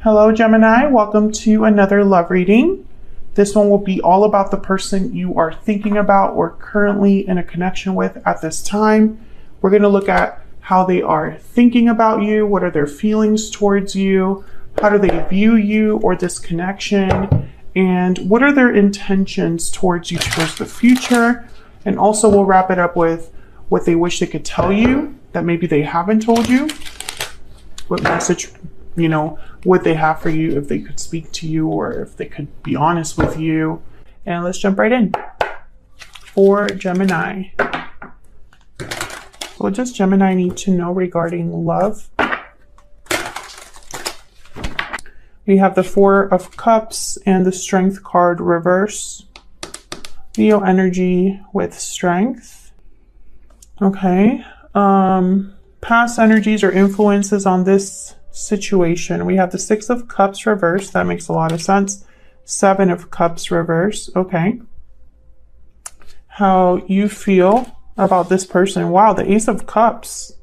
Hello, Gemini. Welcome to another love reading. This one will be all about the person you are thinking about or currently in a connection with at this time. We're going to look at how they are thinking about you. What are their feelings towards you? How do they view you or this connection? And what are their intentions towards you towards the future? And also we'll wrap it up with what they wish they could tell you that maybe they haven't told you. What message, would they have for you if they could speak to you or if they could be honest with you. And let's jump right in. For Gemini. What does Gemini need to know regarding love? We have the Four of Cups and the Strength card reverse. Leo energy with strength. Okay. Past energies or influences on this situation. We have the Six of Cups reverse. That makes a lot of sense. Seven of Cups reverse. Okay. How you feel about this person. Wow, the Ace of Cups.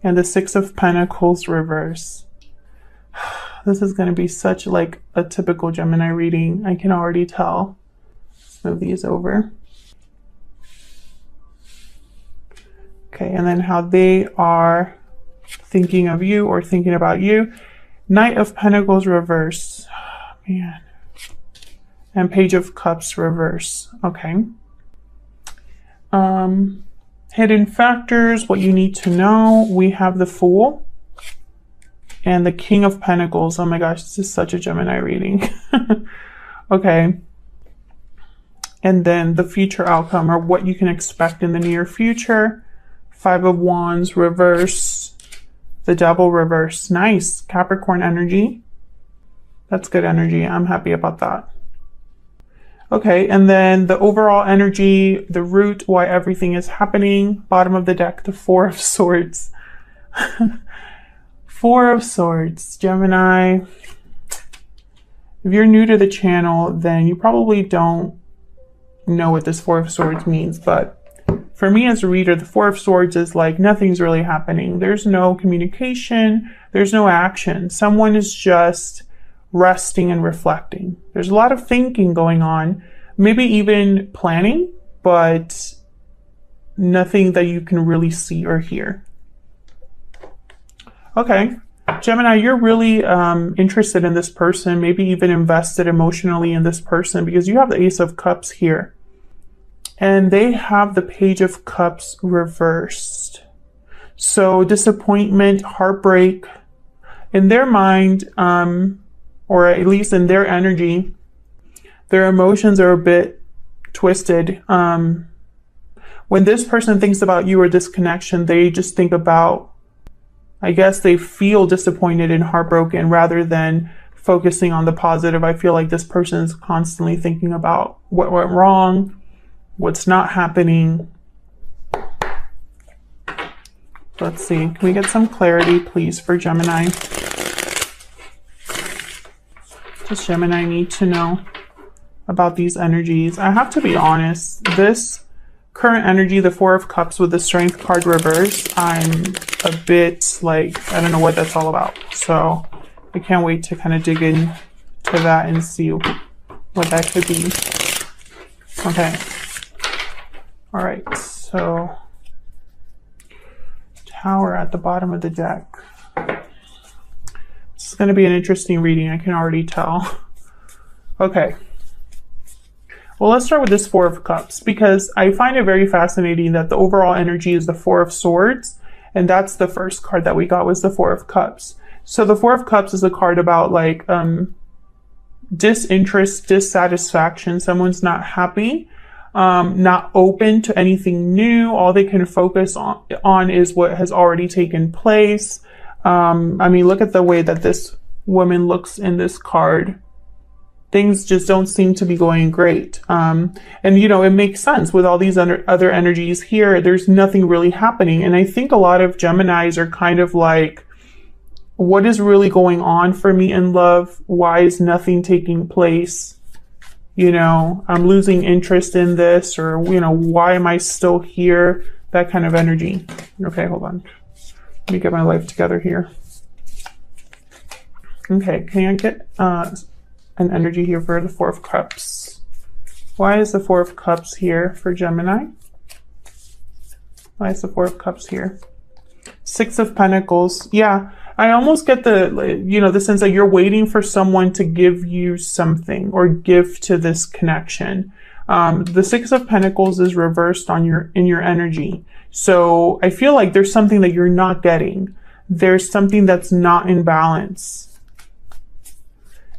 And the Six of Pentacles reverse. This is going to be such like a typical Gemini reading. I can already tell. Let's move these over. Okay, and then how they are thinking of you or thinking about you. Knight of Pentacles reverse. Oh, man. And Page of Cups reverse. Okay. Hidden factors, what you need to know. We have the Fool and the King of Pentacles. Oh my gosh, this is such a Gemini reading. Okay. And then the future outcome or what you can expect in the near future. Five of Wands reverse. The Devil reverse. Nice. Capricorn energy. That's good energy. I'm happy about that. Okay, and then the overall energy, the root, why everything is happening. Bottom of the deck, the Four of Swords. Four of Swords. Gemini. If you're new to the channel, then you probably don't know what this Four of Swords means, but for me as a reader, the Four of Swords is like nothing's really happening. There's no communication. There's no action. Someone is just resting and reflecting. There's a lot of thinking going on, maybe even planning, but nothing that you can really see or hear. Okay, Gemini, you're really interested in this person, maybe even invested emotionally in this person because you have the Ace of Cups here. And they have the Page of Cups reversed. So disappointment, heartbreak, in their mind, or at least in their energy, their emotions are a bit twisted. When this person thinks about you or this connection, they just think about, I guess they feel disappointed and heartbroken rather than focusing on the positive. I feel like this person is constantly thinking about what went wrong, what's not happening. Let's see. Can we get some clarity, please, for Gemini? Does Gemini need to know about these energies? I have to be honest. This current energy, the Four of Cups with the Strength card reverse, I'm a bit like, I don't know what that's all about. So I can't wait to kind of dig into that and see what that could be. Okay. All right, so Tower at the bottom of the deck. This is going to be an interesting reading, I can already tell. Okay. Well, let's start with this Four of Cups because I find it very fascinating that the overall energy is the Four of Swords, and that's the first card that we got was the Four of Cups. So the Four of Cups is a card about like disinterest, dissatisfaction. Someone's not happy. Not open to anything new. All they can focus on is what has already taken place. I mean, look at the way that this woman looks in this card. Things just don't seem to be going great. And it makes sense with all these other energies here. There's nothing really happening. And I think a lot of Geminis are kind of like, what is really going on for me in love? Why is nothing taking place? I'm losing interest in this, or, why am I still here? That kind of energy. Okay, hold on. Let me get my life together here. Okay, can I get an energy here for the Four of Cups? Why is the Four of Cups here for Gemini? Why is the Four of Cups here? Six of Pentacles. Yeah, I almost get the, you know, the sense that you're waiting for someone to give you something or give to this connection. The Six of Pentacles is reversed on in your energy. So I feel like there's something that you're not getting. There's something that's not in balance.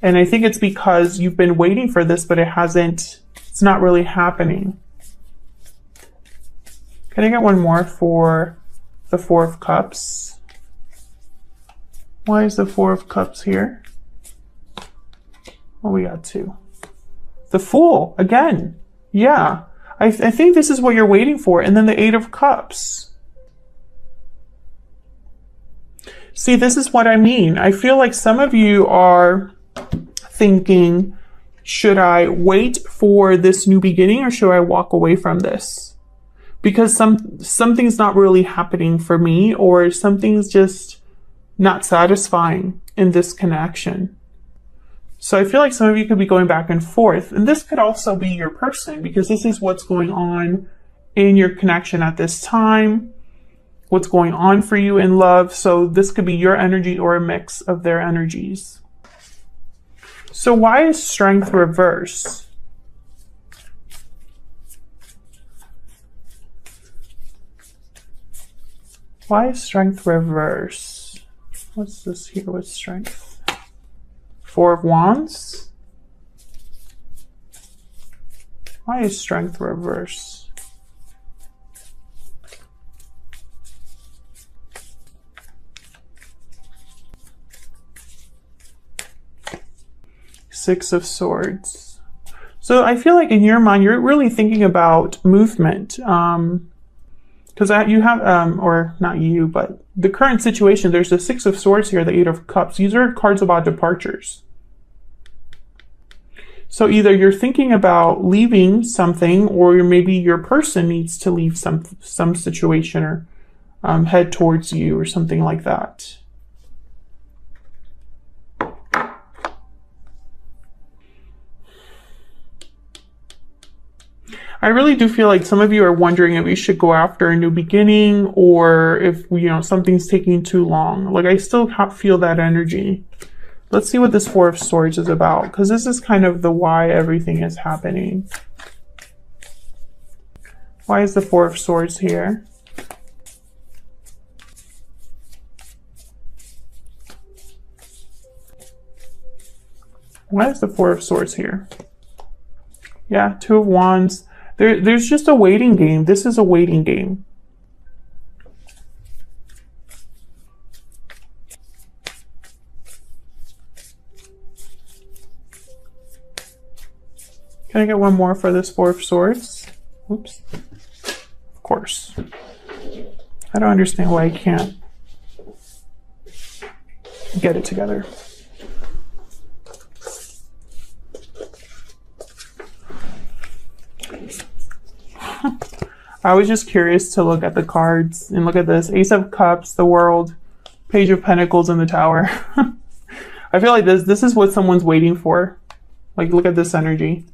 And I think it's because you've been waiting for this, but it's not really happening. Can I get one more for the Four of Cups? Why is the Four of Cups here? Oh, we got two. The Fool, again. Yeah, I think this is what you're waiting for. And then the Eight of Cups. See, this is what I mean. I feel like some of you are thinking, should I wait for this new beginning or should I walk away from this? Because something's not really happening for me, or something's just not satisfying in this connection. So I feel like some of you could be going back and forth, and this could also be your person, because this is what's going on in your connection at this time, what's going on for you in love. So this could be your energy or a mix of their energies. So why is Strength reverse? Why is Strength reverse? What's this here with Strength? Four of Wands. Why is Strength reverse? Six of Swords. So I feel like in your mind, you're really thinking about movement. Because you have, or not you, but the current situation, there's the Six of Swords here, the Eight of Cups. These are cards about departures. So either you're thinking about leaving something, or maybe your person needs to leave some situation, or head towards you or something like that. I really do feel like some of you are wondering if you should go after a new beginning, or if, you know, something's taking too long. Like, I still feel that energy. Let's see what this Four of Swords is about, because this is kind of the why everything is happening. Why is the Four of Swords here? Why is the Four of Swords here? Yeah, Two of Wands. There's just a waiting game. This is a waiting game. Can I get one more for this Four of Swords? Oops. Of course. I don't understand why I can't get it together. I was just curious to look at the cards and look at this. Ace of Cups, the World, Page of Pentacles, and the Tower. I feel like this is what someone's waiting for. Like, look at this energy.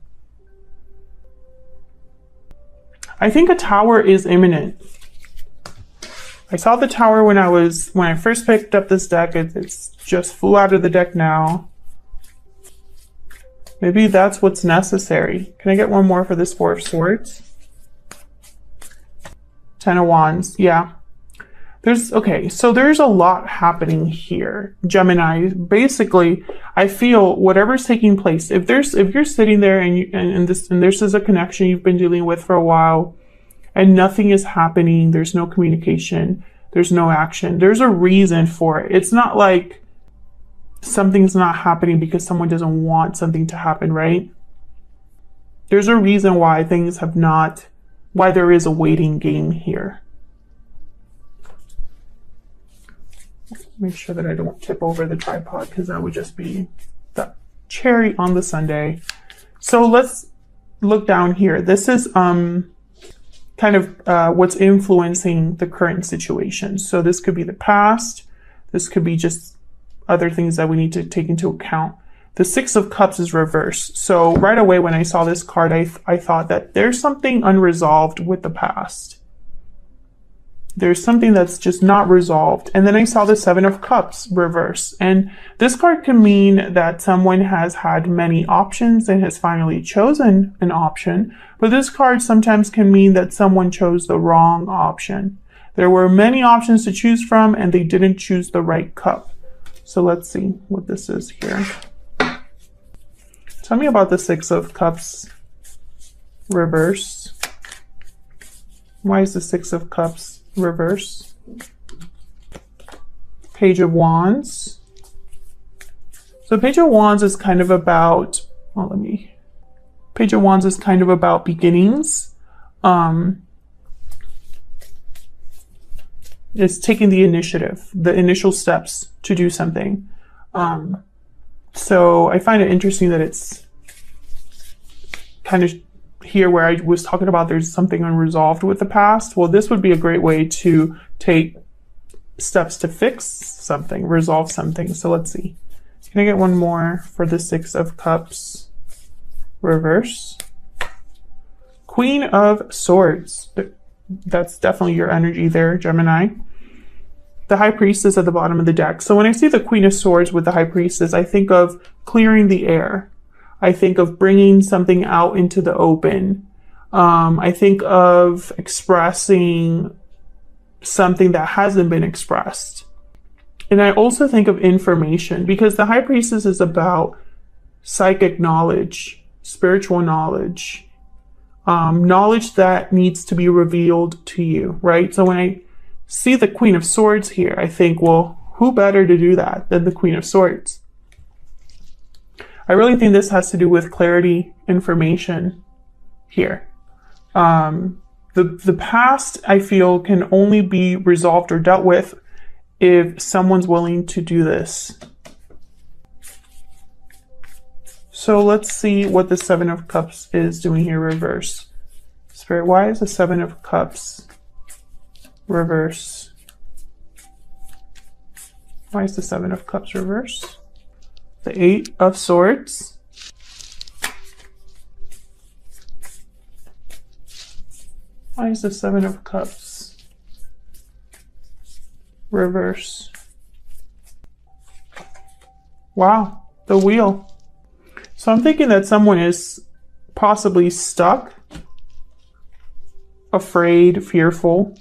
I think a Tower is imminent. I saw the Tower when I first picked up this deck. It's just flew out of the deck now. Maybe that's what's necessary. Can I get one more for this Four of Swords? Ten of Wands, yeah. Okay, so there's a lot happening here, Gemini. Basically, I feel whatever's taking place, if you're sitting there and this is a connection you've been dealing with for a while, and nothing is happening, there's no communication, there's no action, there's a reason for it. It's not like something's not happening because someone doesn't want something to happen, right? There's a reason why things have not. Why there is a waiting game here. Make sure that I don't tip over the tripod, because that would just be the cherry on the sundae. So let's look down here. This is kind of what's influencing the current situation. So this could be the past. This could be just other things that we need to take into account. The Six of Cups is reversed. So right away when I saw this card, I thought that there's something unresolved with the past. There's something that's just not resolved. And then I saw the Seven of Cups reverse. And this card can mean that someone has had many options and has finally chosen an option. But this card sometimes can mean that someone chose the wrong option. There were many options to choose from and they didn't choose the right cup. So let's see what this is here. Tell me about the Six of Cups reverse. Why is the Six of Cups reverse? Page of Wands. So Page of Wands is kind of about, Page of Wands is kind of about beginnings. It's taking the initiative, the initial steps to do something. So I find it interesting that it's kind of here where I was talking about there's something unresolved with the past. Well, this would be a great way to take steps to fix something, resolve something. So let's see. Can I get one more for the Six of Cups reverse? Queen of Swords. That's definitely your energy there, Gemini. The High Priestess at the bottom of the deck. So when I see the Queen of Swords with the High Priestess, I think of clearing the air. I think of bringing something out into the open. I think of expressing something that hasn't been expressed. And I also think of information, because the High Priestess is about psychic knowledge, spiritual knowledge, knowledge that needs to be revealed to you, right? So when I see the Queen of Swords here, I think, well, who better to do that than the Queen of Swords? I really think this has to do with clarity, information here. The past, I feel, can only be resolved or dealt with if someone's willing to do this. So let's see what the Seven of Cups is doing here reverse. Spirit, why is the Seven of Cups reverse? Why is the Seven of Cups reverse? The Eight of Swords. Why is the Seven of Cups reverse? Wow, the Wheel. So I'm thinking that someone is possibly stuck, afraid, fearful,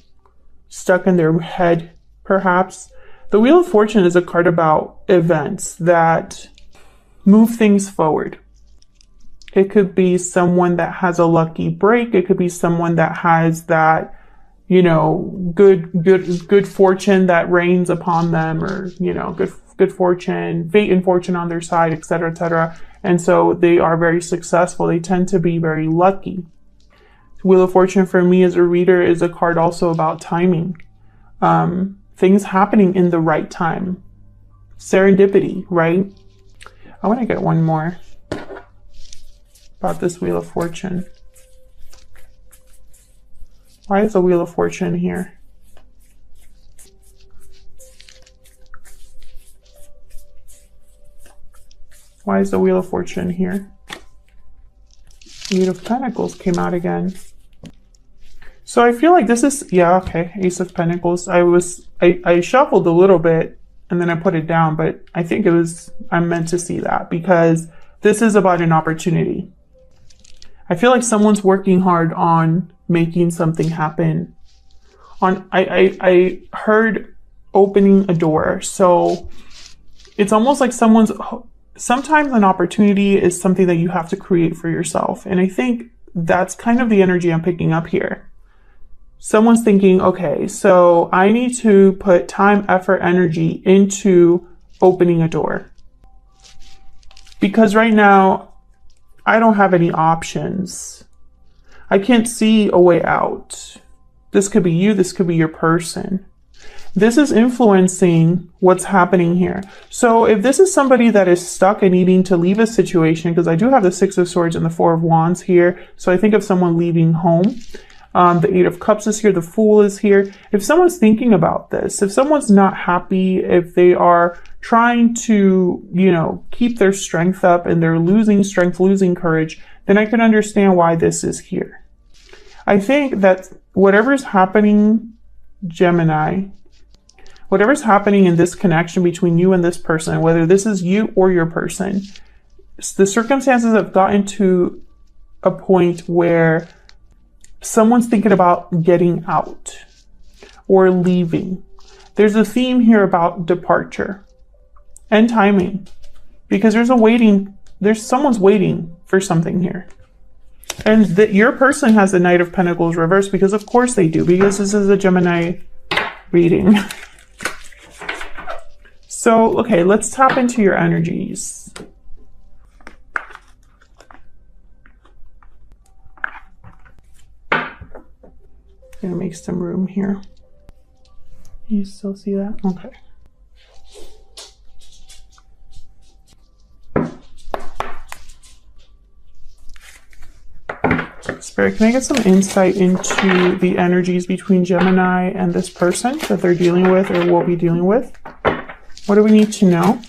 stuck in their head, perhaps. The Wheel of Fortune is a card about events that move things forward. It could be someone that has a lucky break. It could be someone that has that, you know, good fortune that rains upon them, or, you know, good fortune, fate and fortune on their side, etc., etc. And so they are very successful. They tend to be very lucky. Wheel of Fortune for me as a reader is a card also about timing. Things happening in the right time. Serendipity, right? I want to get one more about this Wheel of Fortune. Why is the Wheel of Fortune here? Why is the Wheel of Fortune here? Eight of Pentacles came out again. So I feel like this is, yeah, okay, Ace of Pentacles. I shuffled a little bit and then I put it down, but I think I'm meant to see that because this is about an opportunity. I feel like someone's working hard on making something happen. I heard opening a door. So it's almost like sometimes an opportunity is something that you have to create for yourself. And I think that's kind of the energy I'm picking up here. Someone's thinking, okay, so I need to put time, effort, energy into opening a door. Because right now, I don't have any options. I can't see a way out. This could be you, this could be your person. This is influencing what's happening here. So if this is somebody that is stuck and needing to leave a situation, because I do have the Six of Swords and the Four of Wands here, so I think of someone leaving home. The Eight of Cups is here. The Fool is here. If someone's thinking about this, if someone's not happy, if they are trying to, you know, keep their strength up and they're losing strength, losing courage, then I can understand why this is here. I think that whatever's happening, Gemini, whatever's happening in this connection between you and this person, whether this is you or your person, the circumstances have gotten to a point where someone's thinking about getting out or leaving. There's a theme here about departure and timing, because there's someone's waiting for something here. And that your person has the Knight of Pentacles reversed, because of course they do, because this is a Gemini reading. So, okay, let's tap into your energies. Gonna make some room here. You still see that? Okay. Spirit, can I get some insight into the energies between Gemini and this person that they're dealing with or will be dealing with? What do we need to know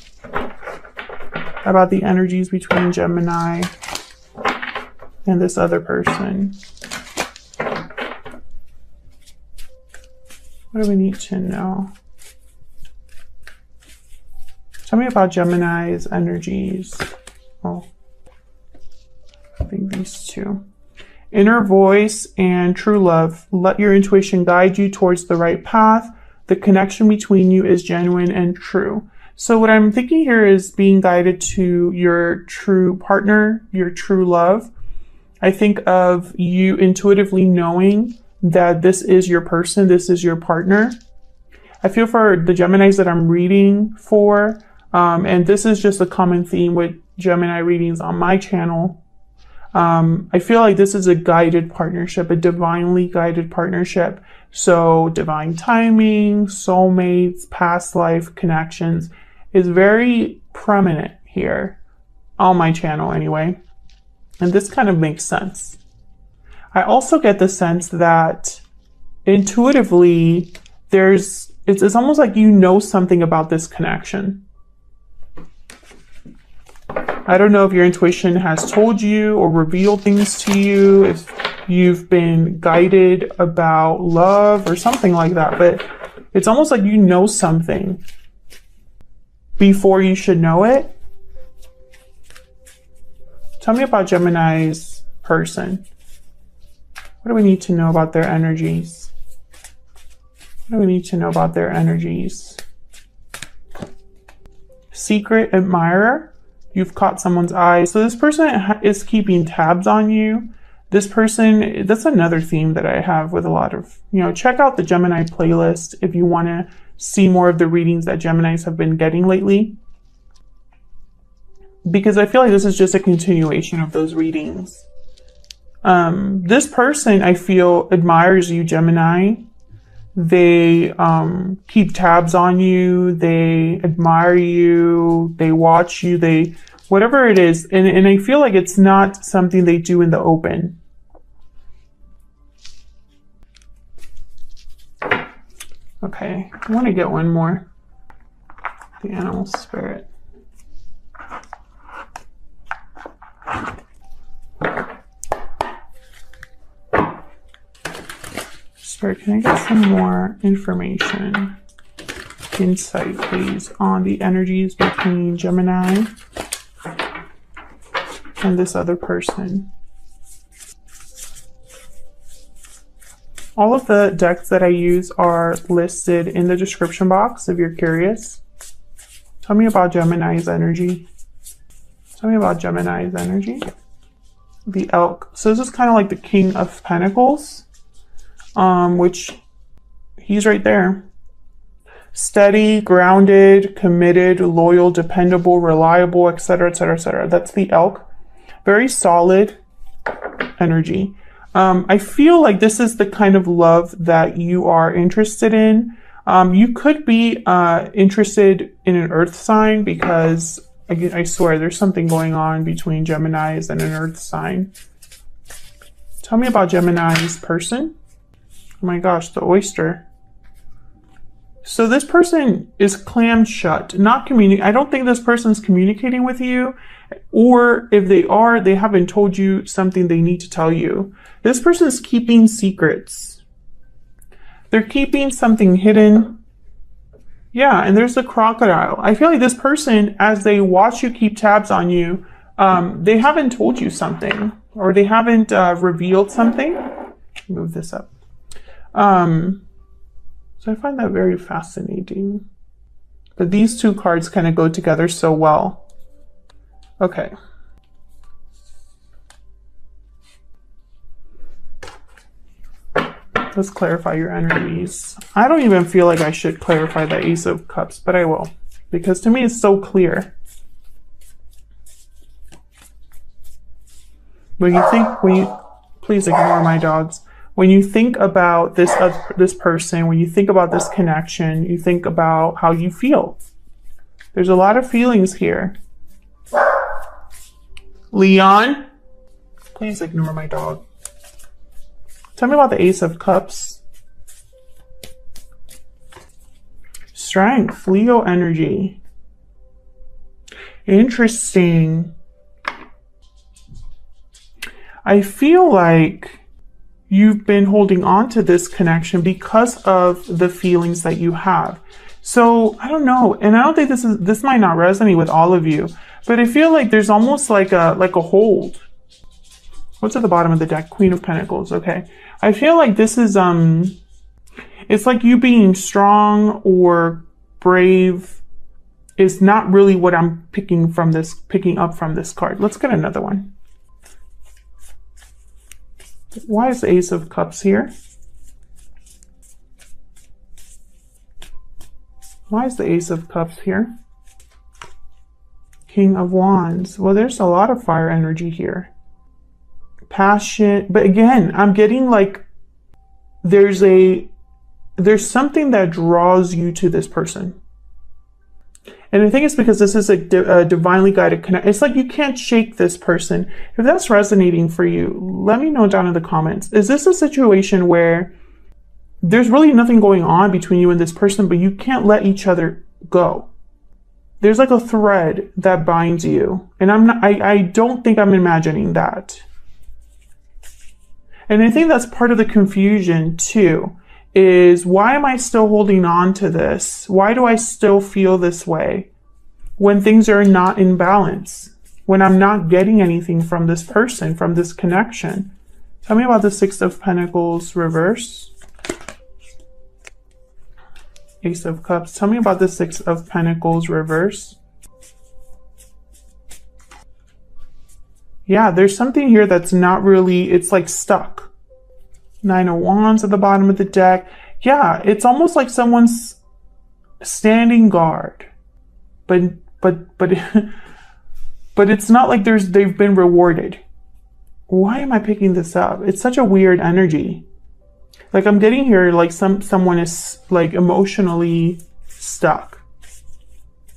about the energies between Gemini and this other person? What do we need to know? Tell me about Gemini's energies. Oh, I think these two. Inner voice and true love. Let your intuition guide you towards the right path. The connection between you is genuine and true. So what I'm thinking here is being guided to your true partner, your true love. I think of you intuitively knowing that this is your person, this is your partner. I feel for the Geminis that I'm reading for, and this is just a common theme with Gemini readings on my channel. I feel like this is a guided partnership, a divinely guided partnership. So divine timing, soulmates, past life connections is very prominent here on my channel anyway. And this kind of makes sense. I also get the sense that intuitively it's almost like you know something about this connection. I don't know if your intuition has told you or revealed things to you, if you've been guided about love or something like that, but it's almost like you know something before you should know it. Tell me about Gemini's person. What do we need to know about their energies? What do we need to know about their energies? Secret admirer. You've caught someone's eye. So this person is keeping tabs on you. This person, that's another theme that I have with a lot of, check out the Gemini playlist if you want to see more of the readings that Geminis have been getting lately. Because I feel like this is just a continuation of those readings. This person, I feel, admires you, Gemini. They keep tabs on you, they admire you, they watch you, whatever it is. And I feel like it's not something they do in the open. Okay, I want to get one more. The animal spirit. Spirit, can I get some more information, insight, please, on the energies between Gemini and this other person? All of the decks that I use are listed in the description box if you're curious. Tell me about Gemini's energy. Tell me about Gemini's energy. The Elk. So this is kind of like the King of Pentacles. Which he's right there. Steady, grounded, committed, loyal, dependable, reliable, etc., etc., etc. That's the Elk. Very solid energy. I feel like this is the kind of love that you are interested in. You could be interested in an earth sign, because I swear there's something going on between Geminis and an earth sign. Tell me about Gemini's person. Oh my gosh, the oyster. So this person is clammed shut, not I don't think this person's communicating with you, or if they are, they haven't told you something they need to tell you. This person's keeping secrets. They're keeping something hidden. Yeah, and there's the crocodile. I feel like this person, as they watch you keep tabs on you, they haven't told you something, or they haven't revealed something. Move this up. So I find that very fascinating. But these two cards kind of go together so well. Okay. Let's clarify your energies. I don't even feel like I should clarify the Ace of Cups, but I will. Because to me it's so clear. Please ignore my dogs. When you think about this person, when you think about this connection, you think about how you feel. There's a lot of feelings here. Leon, please ignore my dog. Tell me about the Ace of Cups. Strength, Leo energy. Interesting. I feel like you've been holding on to this connection because of the feelings that you have. So I don't know, and I don't think this might not resonate with all of you, but I feel like there's almost like a hold. What's at the bottom of the deck? Queen of Pentacles. Okay, I feel like this is it's like you being strong or brave is not really what I'm picking up from this card. Let's get another one. Why is the Ace of Cups here? Why is the Ace of Cups here? King of Wands. Well, there's a lot of fire energy here. Passion. But again, I'm getting like there's something that draws you to this person. And I think it's because this is a divinely guided connection. It's like you can't shake this person. If that's resonating for you, let me know down in the comments. Is this a situation where there's really nothing going on between you and this person, but you can't let each other go? There's like a thread that binds you. And I don't think I'm imagining that. And I think that's part of the confusion too. Is why am I still holding on to this? Why do I still feel this way when things are not in balance? When I'm not getting anything from this person, from this connection? Tell me about the Six of Pentacles reverse. Ace of Cups. Tell me about the Six of Pentacles reverse. Yeah, there's something here that's not really, it's like stuck. Nine of Wands at the bottom of the deck. Yeah, it's almost like someone's standing guard. But it's not like they've been rewarded. Why am I picking this up? It's such a weird energy. Like I'm getting here like someone is like emotionally stuck.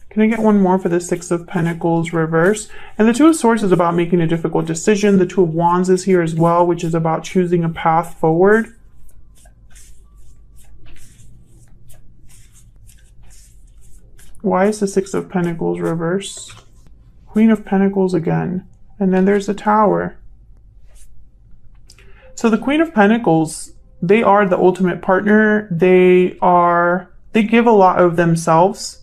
Can I get one more for the Six of Pentacles reverse? And the Two of Swords is about making a difficult decision. The Two of Wands is here as well, which is about choosing a path forward. Why is the Six of Pentacles reverse? Queen of Pentacles again. And then there's the Tower. So the Queen of Pentacles, they are the ultimate partner. They give a lot of themselves.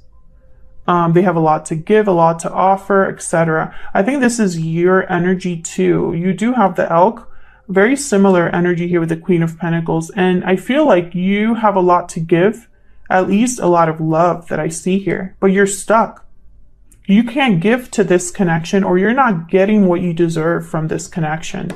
They have a lot to give, a lot to offer, etc. I think this is your energy too. You do have the Elk, very similar energy here with the Queen of Pentacles. And I feel like you have a lot to give, at least a lot of love that I see here, but you're stuck. You can't give to this connection, or you're not getting what you deserve from this connection.